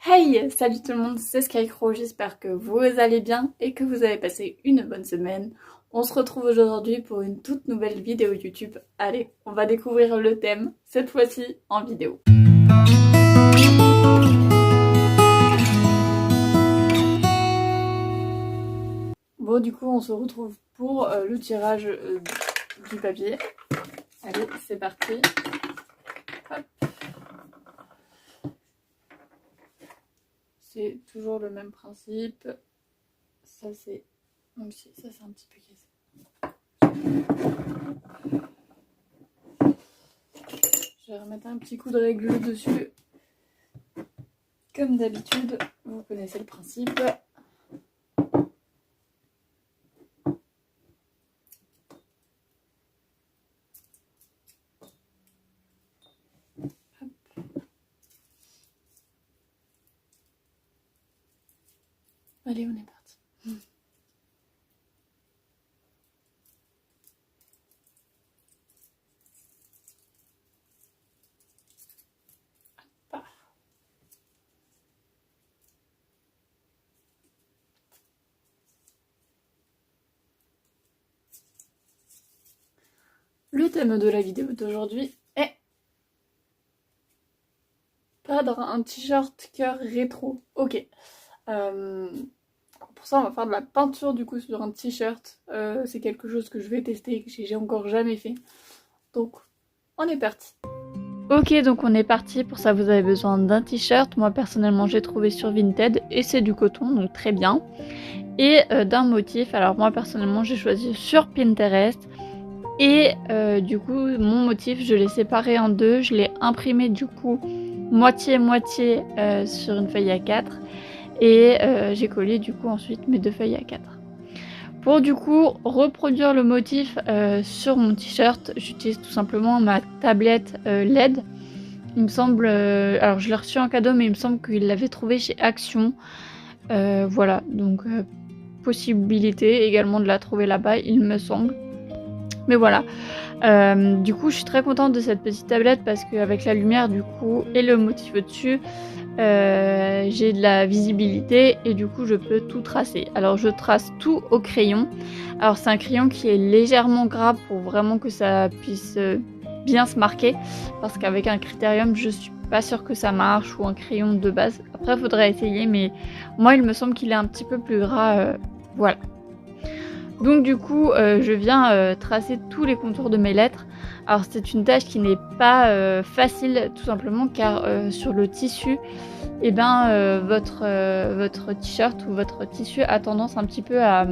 Hey, salut tout le monde, c'est Skycrow, j'espère que vous allez bien et que vous avez passé une bonne semaine. On se retrouve aujourd'hui pour une toute nouvelle vidéo YouTube. Allez, on va découvrir le thème, cette fois-ci en vidéo. Bon, du coup, on se retrouve pour le tirage du papier. Allez, c'est parti. Hop. C'est toujours le même principe. Ça c'est... Même si ça c'est un petit peu cassé. Je vais remettre un petit coup de règle dessus. Comme d'habitude, vous connaissez le principe. Allez, on est parti. Le thème de la vidéo d'aujourd'hui est peindre un t-shirt cœur rétro. Ok. Pour ça, on va faire de la peinture du coup sur un t-shirt. C'est quelque chose que je vais tester et que j'ai encore jamais fait. Donc, on est parti. Ok, donc on est parti. Pour ça, vous avez besoin d'un t-shirt. Moi, personnellement, j'ai trouvé sur Vinted et c'est du coton, donc très bien. Et d'un motif. Alors moi, personnellement, j'ai choisi sur Pinterest. Et du coup, mon motif, je l'ai séparé en deux. Je l'ai imprimé du coup moitié-moitié sur une feuille A4. Et j'ai collé du coup ensuite mes deux feuilles A4. Pour du coup reproduire le motif sur mon t-shirt, j'utilise tout simplement ma tablette LED. Il me semble, alors je l'ai reçu en cadeau, mais il me semble qu'il l'avait trouvé chez Action. Voilà, donc possibilité également de la trouver là-bas, il me semble. Mais voilà, du coup je suis très contente de cette petite tablette parce qu'avec la lumière du coup et le motif au-dessus, j'ai de la visibilité et du coup je peux tout tracer. Alors je trace tout au crayon. Alors c'est un crayon qui est légèrement gras pour vraiment que ça puisse bien se marquer, parce qu'avec un critérium je suis pas sûre que ça marche, ou un crayon de base. Après faudrait essayer, mais moi il me semble qu'il est un petit peu plus gras. Voilà. Donc du coup je viens tracer tous les contours de mes lettres. Alors c'est une tâche qui n'est pas facile, tout simplement car sur le tissu, et votre t-shirt ou votre tissu a tendance un petit peu à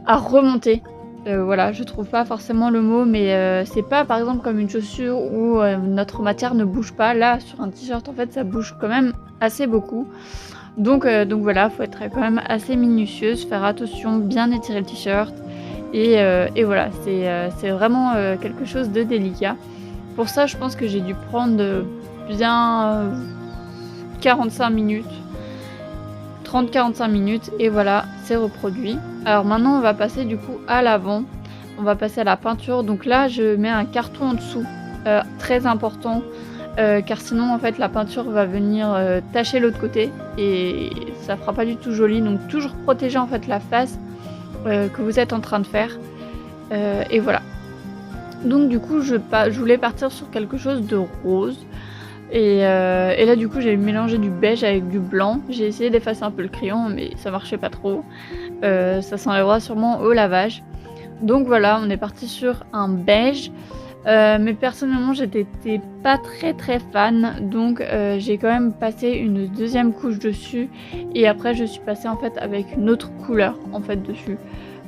remonter. Voilà, je trouve pas forcément le mot, mais c'est pas par exemple comme une chaussure où notre matière ne bouge pas. Là sur un t-shirt en fait ça bouge quand même assez beaucoup. Donc voilà, faut être quand même assez minutieuse, faire attention, bien étirer le t-shirt. Et voilà, c'est vraiment quelque chose de délicat. Pour ça, je pense que j'ai dû prendre bien 45 minutes. 30-45 minutes et voilà, c'est reproduit. Alors maintenant, on va passer du coup à l'avant. On va passer à la peinture. Donc là, je mets un carton en dessous, très important. Car sinon en fait la peinture va venir tacher l'autre côté et ça fera pas du tout joli, donc toujours protéger en fait la face que vous êtes en train de faire, et voilà. Donc du coup je voulais partir sur quelque chose de rose et là du coup j'ai mélangé du beige avec du blanc. J'ai essayé d'effacer un peu le crayon mais ça marchait pas trop, ça s'enlèvera sûrement au lavage. Donc voilà, on est parti sur un beige. Mais personnellement j'étais pas très fan, donc j'ai quand même passé une deuxième couche dessus et après je suis passée en fait avec une autre couleur en fait dessus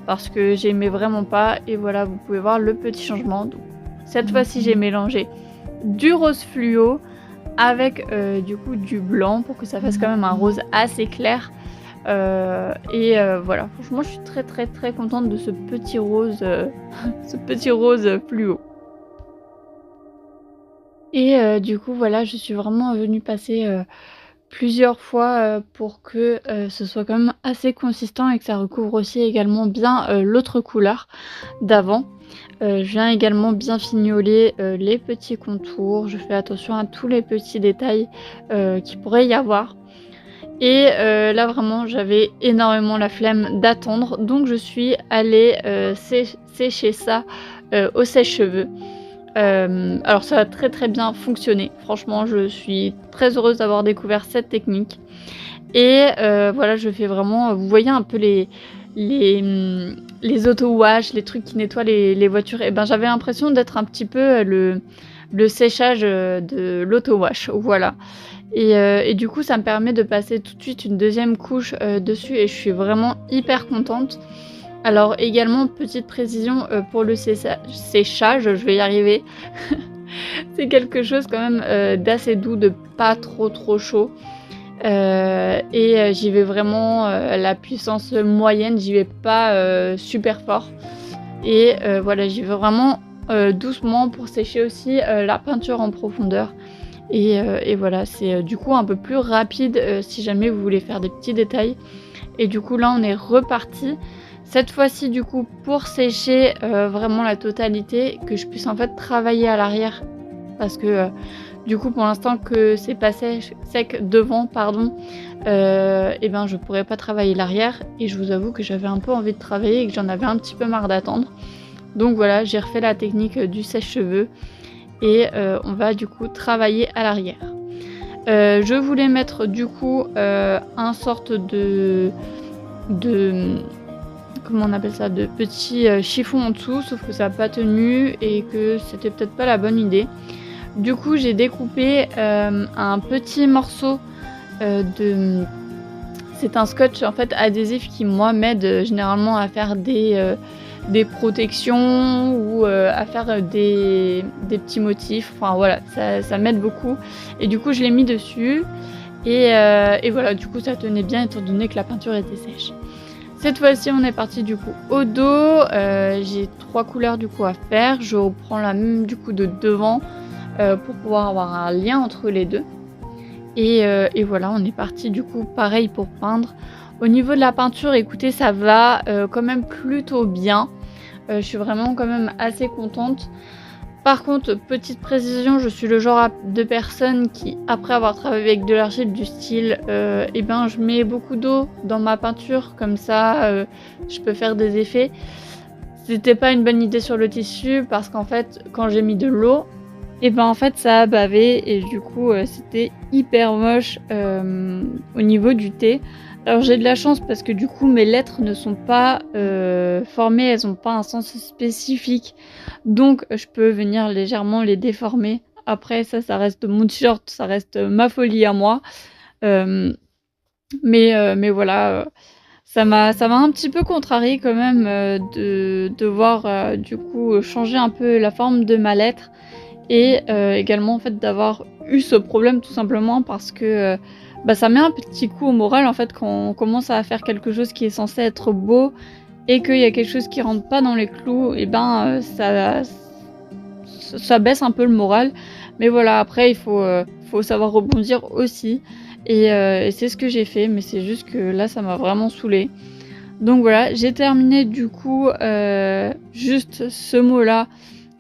parce que j'aimais vraiment pas. Et voilà, vous pouvez voir le petit changement. Donc, cette fois-ci j'ai mélangé du rose fluo avec du coup du blanc pour que ça fasse quand même un rose assez clair. Voilà, franchement je suis très contente de ce petit rose ce petit rose fluo. Et du coup voilà, je suis vraiment venue passer plusieurs fois pour que ce soit quand même assez consistant et que ça recouvre aussi également bien l'autre couleur d'avant. Je viens également bien fignoler les petits contours, je fais attention à tous les petits détails qu'il pourrait y avoir. Et là vraiment j'avais énormément la flemme d'attendre, donc je suis allée sécher ça au sèche-cheveux. Alors ça a très très bien fonctionné, franchement je suis très heureuse d'avoir découvert cette technique. Et voilà, je fais vraiment, vous voyez un peu les auto-wash, les trucs qui nettoient les voitures, et ben j'avais l'impression d'être un petit peu le séchage de l'auto-wash, voilà. Et du coup ça me permet de passer tout de suite une deuxième couche dessus et je suis vraiment hyper contente. Alors également, petite précision pour le séchage, je vais y arriver. C'est quelque chose quand même d'assez doux, de pas trop chaud. Et j'y vais vraiment la puissance moyenne, j'y vais pas super fort. Et voilà, j'y vais vraiment doucement pour sécher aussi la peinture en profondeur. Et voilà, c'est du coup un peu plus rapide si jamais vous voulez faire des petits détails. Et du coup là on est reparti. Cette fois-ci du coup pour sécher vraiment la totalité, que je puisse en fait travailler à l'arrière. Parce que du coup pour l'instant que c'est pas sec devant, pardon, et ben je pourrais pas travailler l'arrière. Et je vous avoue que j'avais un peu envie de travailler et que j'en avais un petit peu marre d'attendre. Donc voilà, j'ai refait la technique du sèche-cheveux. Et on va du coup travailler à l'arrière. Je voulais mettre du coup un sorte de comment on appelle ça, de petit chiffon en dessous, sauf que ça n'a pas tenu et que c'était peut-être pas la bonne idée. Du coup j'ai découpé un petit morceau c'est un scotch en fait adhésif qui moi m'aide généralement à faire des protections ou à faire des petits motifs, enfin voilà, ça m'aide beaucoup. Et du coup je l'ai mis dessus et voilà, du coup ça tenait bien étant donné que la peinture était sèche. Cette fois-ci on est parti du coup au dos, j'ai 3 couleurs du coup à faire, je reprends la même du coup de devant pour pouvoir avoir un lien entre les deux. Et voilà, on est parti du coup pareil pour peindre. Au niveau de la peinture, écoutez, ça va quand même plutôt bien. Je suis vraiment quand même assez contente. Par contre, petite précision, je suis le genre de personne qui, après avoir travaillé avec de l'argile du style, eh ben, je mets beaucoup d'eau dans ma peinture, comme ça je peux faire des effets. C'était pas une bonne idée sur le tissu parce qu'en fait, quand j'ai mis de l'eau, et ben en fait ça a bavé et du coup c'était hyper moche au niveau du thé. Alors j'ai de la chance parce que du coup mes lettres ne sont pas formées, elles n'ont pas un sens spécifique, donc je peux venir légèrement les déformer. Après ça reste mon t-shirt, ça reste ma folie à moi. Mais voilà, ça m'a un petit peu contrariée quand même de devoir du coup changer un peu la forme de ma lettre. Et également en fait d'avoir eu ce problème tout simplement parce que ça met un petit coup au moral en fait quand on commence à faire quelque chose qui est censé être beau et qu'il y a quelque chose qui rentre pas dans les clous, et ben ça baisse un peu le moral. Mais voilà, après il faut savoir rebondir aussi et c'est ce que j'ai fait, mais c'est juste que là ça m'a vraiment saoulée. Donc voilà, j'ai terminé du coup juste ce mot là,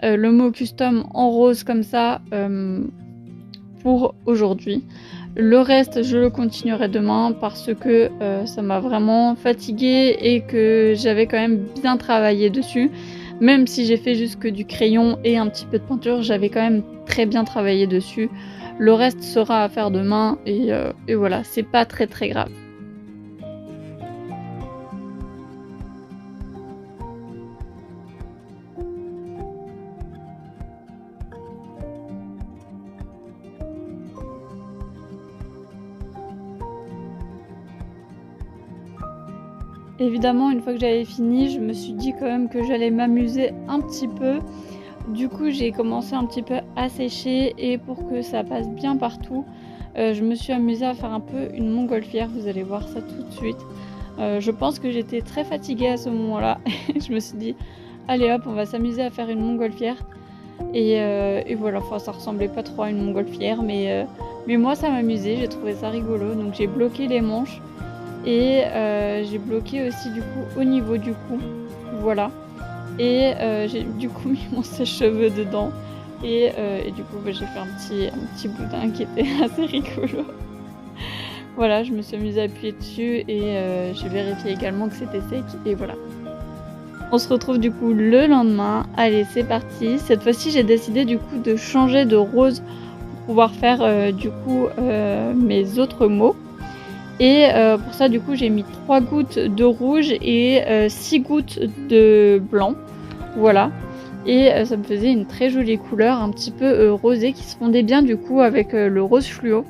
le mot custom en rose comme ça pour aujourd'hui. Le reste je le continuerai demain parce que ça m'a vraiment fatiguée et que j'avais quand même bien travaillé dessus. Même si j'ai fait juste que du crayon et un petit peu de peinture, j'avais quand même très bien travaillé dessus. Le reste sera à faire demain et voilà, c'est pas très grave. Évidemment, une fois que j'avais fini, je me suis dit quand même que j'allais m'amuser un petit peu. Du coup, j'ai commencé un petit peu à sécher et pour que ça passe bien partout, je me suis amusée à faire un peu une montgolfière. Vous allez voir ça tout de suite. Je pense que j'étais très fatiguée à ce moment-là. Je me suis dit, allez hop, on va s'amuser à faire une montgolfière. Et voilà, enfin, ça ressemblait pas trop à une montgolfière, mais moi ça m'amusait, j'ai trouvé ça rigolo. Donc j'ai bloqué les manches. Et j'ai bloqué aussi du coup au niveau du cou, voilà. et j'ai du coup mis mon sèche-cheveux dedans et du coup bah, j'ai fait un petit boudin qui était assez rigolo. Voilà, je me suis amusée à appuyer dessus et j'ai vérifié également que c'était sec et voilà. On se retrouve du coup le lendemain. Allez, c'est parti. Cette fois-ci, j'ai décidé du coup de changer de rose pour pouvoir faire du coup mes autres mots. Et pour ça, du coup, j'ai mis 3 gouttes de rouge et 6 gouttes de blanc. Voilà. Et ça me faisait une très jolie couleur, un petit peu rosée, qui se fondait bien du coup avec le rose fluo.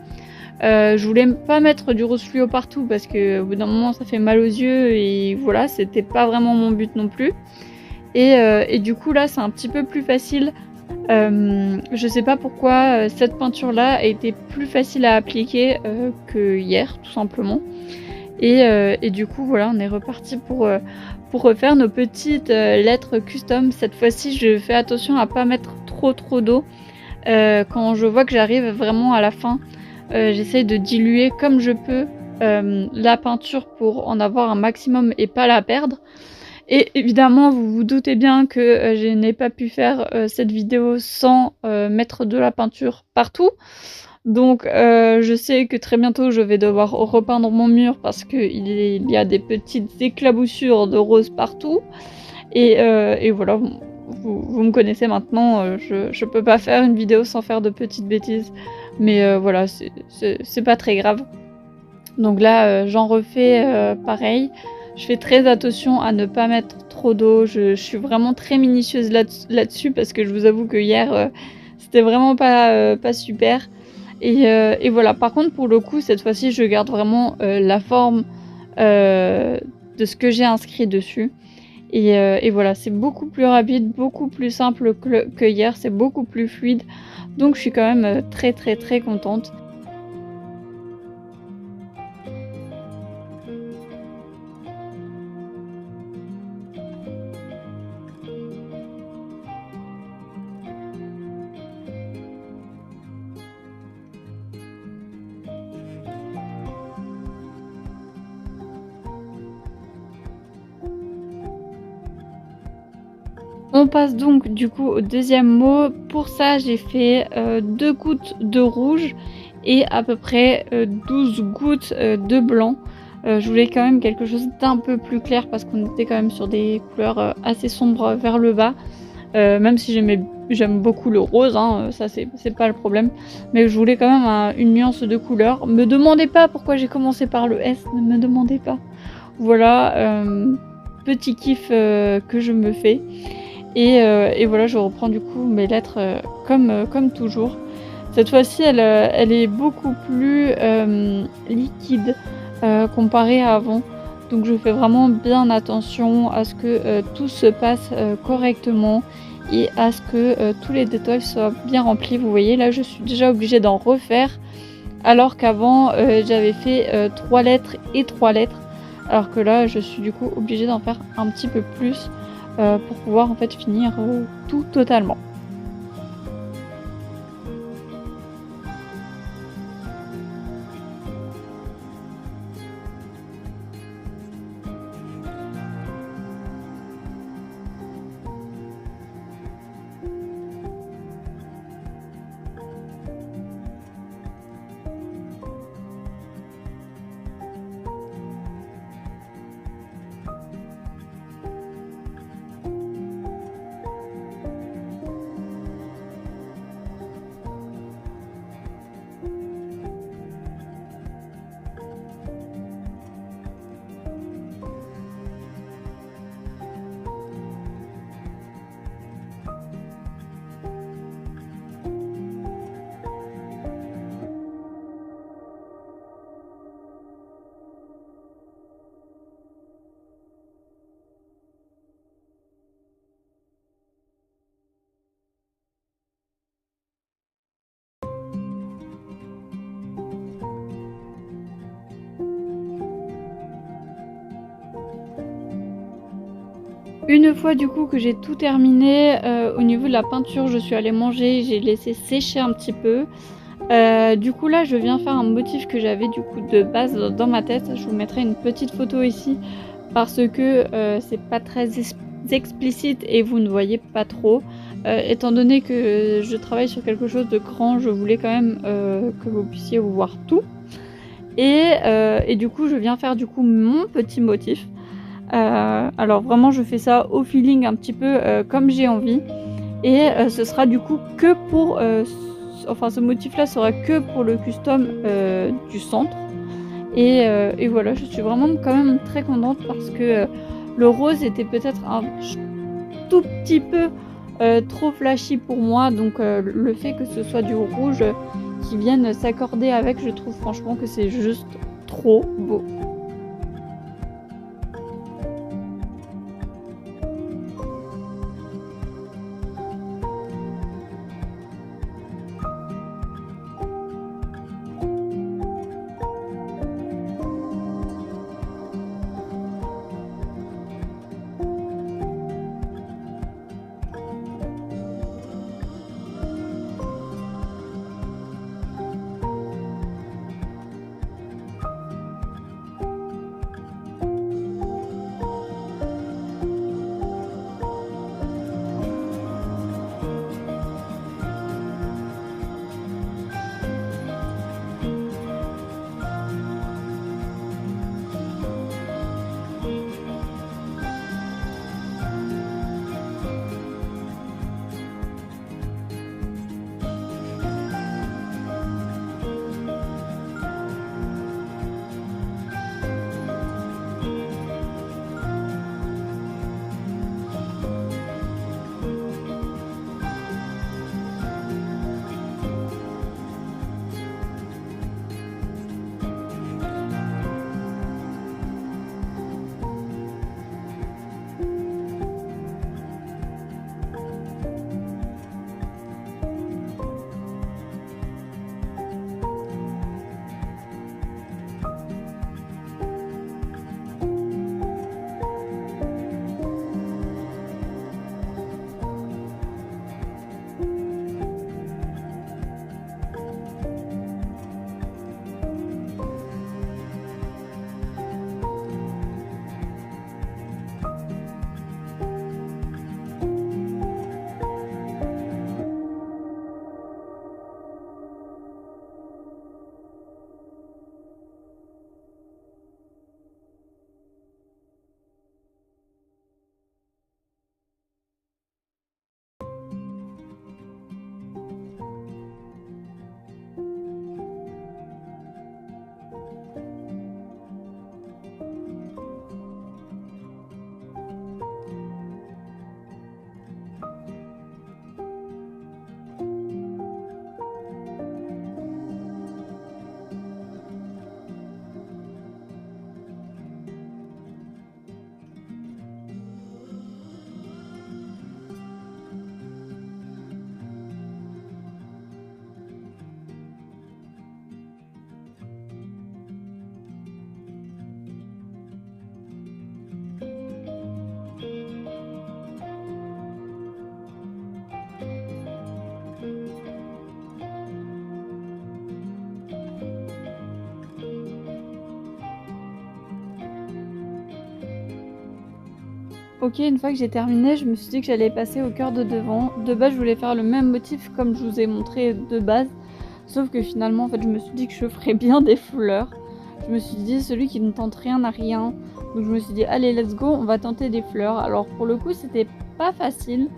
Je voulais pas mettre du rose fluo partout parce qu'au bout d'un moment ça fait mal aux yeux et voilà, c'était pas vraiment mon but non plus. Et du coup là c'est un petit peu plus facile. Je sais pas pourquoi cette peinture là a été plus facile à appliquer que hier tout simplement. Et du coup voilà, on est reparti pour refaire nos petites lettres custom. Cette fois-ci je fais attention à pas mettre trop d'eau. Quand je vois que j'arrive vraiment à la fin, j'essaye de diluer comme je peux la peinture pour en avoir un maximum et pas la perdre. Et évidemment, vous vous doutez bien que je n'ai pas pu faire cette vidéo sans mettre de la peinture partout. Donc je sais que très bientôt je vais devoir repeindre mon mur parce qu'il y a des petites éclaboussures de rose partout. Et voilà, vous me connaissez maintenant, je peux pas faire une vidéo sans faire de petites bêtises. Mais voilà, c'est pas très grave. Donc là, j'en refais pareil. Je fais très attention à ne pas mettre trop d'eau. Je suis vraiment très minutieuse là-dessus parce que je vous avoue que hier, c'était vraiment pas super. Et voilà, par contre, pour le coup, cette fois-ci, je garde vraiment la forme de ce que j'ai inscrit dessus. Et voilà, c'est beaucoup plus rapide, beaucoup plus simple que hier, c'est beaucoup plus fluide. Donc je suis quand même très contente. On passe donc du coup au deuxième mot. Pour ça, j'ai fait 2 gouttes de rouge et à peu près 12 gouttes de blanc. Je voulais quand même quelque chose d'un peu plus clair parce qu'on était quand même sur des couleurs assez sombres vers le bas. Même si j'aime beaucoup le rose, hein, ça c'est pas le problème. Mais je voulais quand même une nuance de couleur. Me demandez pas pourquoi j'ai commencé par le S, ne me demandez pas. Voilà, petit kiff que je me fais. Et voilà, je reprends du coup mes lettres comme toujours. Cette fois-ci, elle est beaucoup plus liquide comparée à avant. Donc je fais vraiment bien attention à ce que tout se passe correctement et à ce que tous les détails soient bien remplis. Vous voyez, là je suis déjà obligée d'en refaire alors qu'avant j'avais fait 3 lettres et 3 lettres. Alors que là je suis du coup obligée d'en faire un petit peu plus pour pouvoir en fait finir tout totalement. Une fois du coup que j'ai tout terminé, au niveau de la peinture, je suis allée manger, j'ai laissé sécher un petit peu. Du coup là, je viens faire un motif que j'avais du coup de base dans ma tête. Je vous mettrai une petite photo ici parce que c'est pas très explicites et vous ne voyez pas trop. Étant donné que je travaille sur quelque chose de grand, je voulais quand même que vous puissiez voir tout. Et du coup, je viens faire du coup mon petit motif. Alors vraiment, je fais ça au feeling un petit peu comme j'ai envie. Et ce sera du coup que pour... enfin, ce motif-là sera que pour le custom du centre. Et voilà, je suis vraiment quand même très contente parce que le rose était peut-être un tout petit peu trop flashy pour moi. Donc le fait que ce soit du rouge qui vienne s'accorder avec, je trouve franchement que c'est juste trop beau. Ok, une fois que j'ai terminé, je me suis dit que j'allais passer au cœur de devant. De base, je voulais faire le même motif comme je vous ai montré de base. Sauf que finalement, en fait, je me suis dit que je ferais bien des fleurs. Je me suis dit, celui qui ne tente rien n'a rien. Donc je me suis dit, allez, let's go, on va tenter des fleurs. Alors pour le coup, c'était pas facile.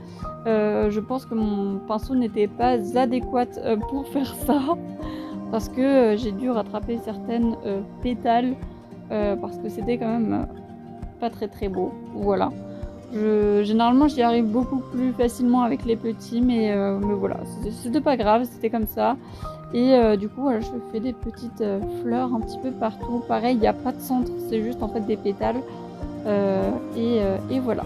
Je pense que mon pinceau n'était pas adéquat pour faire ça. Parce que j'ai dû rattraper certaines pétales. Parce que c'était quand même pas très beau. Voilà. Généralement j'y arrive beaucoup plus facilement avec les petits, mais voilà, c'était pas grave, c'était comme ça. Et du coup voilà, je fais des petites fleurs un petit peu partout. Pareil, il n'y a pas de centre, c'est juste en fait des pétales. Et voilà.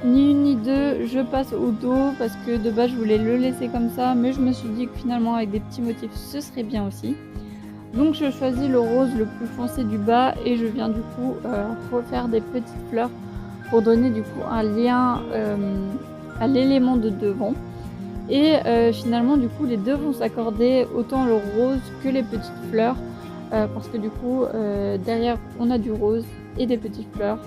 Ni une ni deux, je passe au dos parce que de base je voulais le laisser comme ça, mais je me suis dit que finalement avec des petits motifs ce serait bien aussi. Donc je choisis le rose le plus foncé du bas et je viens du coup refaire des petites fleurs pour donner du coup un lien à l'élément de devant. Et finalement du coup les deux vont s'accorder, autant le rose que les petites fleurs, parce que du coup derrière on a du rose et des petites fleurs.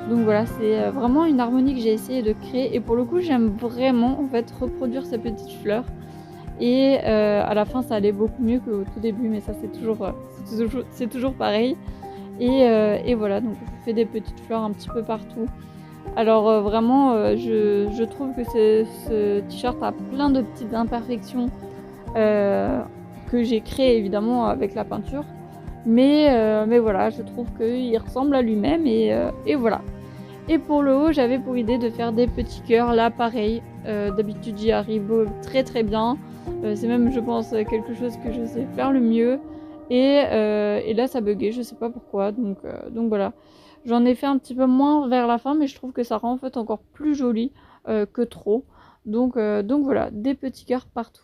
Donc voilà, c'est vraiment une harmonie que j'ai essayé de créer, et pour le coup j'aime vraiment en fait reproduire ces petites fleurs. Et à la fin ça allait beaucoup mieux qu'au tout début, mais ça c'est toujours pareil. Et voilà, donc je fais des petites fleurs un petit peu partout. Alors vraiment je trouve que ce t-shirt a plein de petites imperfections que j'ai créées évidemment avec la peinture. Mais voilà, je trouve qu'il ressemble à lui-même, et voilà. Et pour le haut, j'avais pour idée de faire des petits cœurs. Là, pareil, d'habitude j'y arrive très très bien. C'est même, je pense, quelque chose que je sais faire le mieux. Et là, ça buguait, je sais pas pourquoi. Donc voilà. J'en ai fait un petit peu moins vers la fin, mais je trouve que ça rend en fait encore plus joli que trop. Donc voilà, des petits cœurs partout.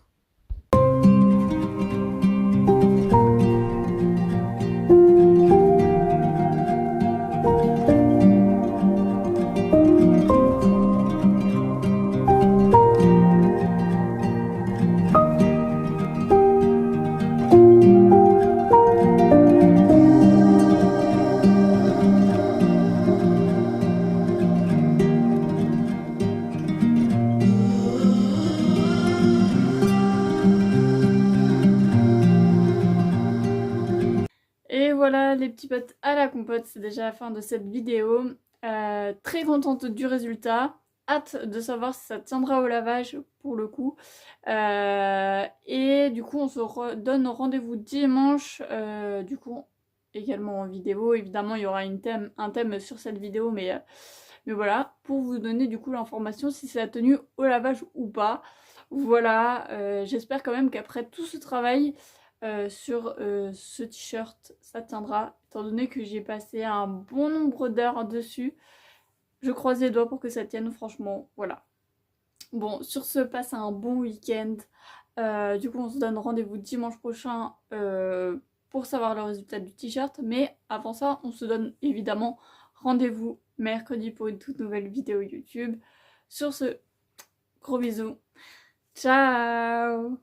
Et voilà les petits potes à la compote, c'est déjà la fin de cette vidéo. Très contente du résultat. Hâte de savoir si ça tiendra au lavage pour le coup. Et du coup on se donne rendez-vous dimanche. Du coup également en vidéo. Évidemment il y aura un thème sur cette vidéo, mais voilà, pour vous donner du coup l'information si ça a tenu au lavage ou pas. Voilà, j'espère quand même qu'après tout ce travail sur ce t-shirt, ça tiendra, étant donné que j'ai passé un bon nombre d'heures dessus. Je croise les doigts pour que ça tienne, franchement, voilà. Bon, sur ce, passe un bon week-end. Du coup, on se donne rendez-vous dimanche prochain pour savoir le résultat du t-shirt. Mais avant ça, on se donne évidemment rendez-vous mercredi pour une toute nouvelle vidéo YouTube. Sur ce, gros bisous. Ciao!